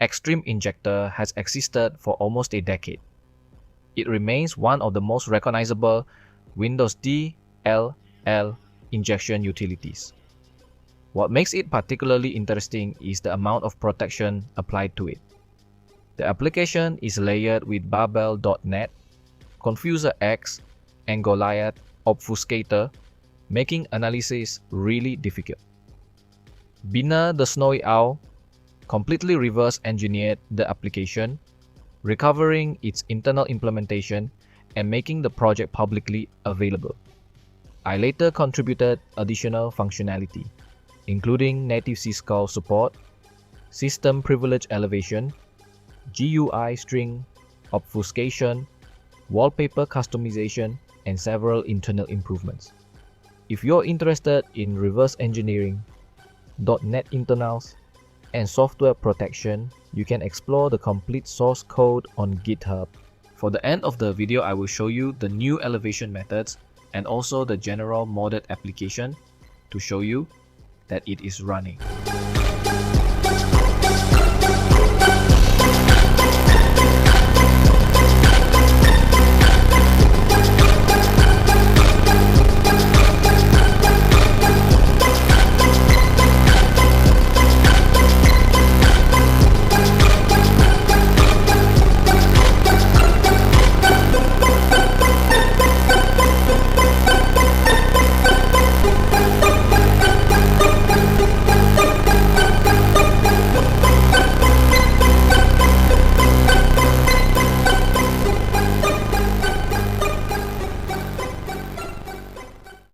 Extreme Injector has existed for almost a decade. It remains one of the most recognizable Windows DLL injection utilities. What makes it particularly interesting is the amount of protection applied to it. The application is layered with Babel.net, ConfuserEx, and Goliath Obfuscator, making analysis really difficult. Bina The Snowy Owl completely reverse engineered the application, recovering its internal implementation and making the project publicly available. I later contributed additional functionality, including native syscall support, system privilege elevation, GUI string obfuscation, wallpaper customization, and several internal improvements. If you're interested in reverse engineering, .NET internals, and software protection, you can explore the complete source code on GitHub. For the end of the video, I will show you the new elevation methods and also the general modded application to show you that it is running.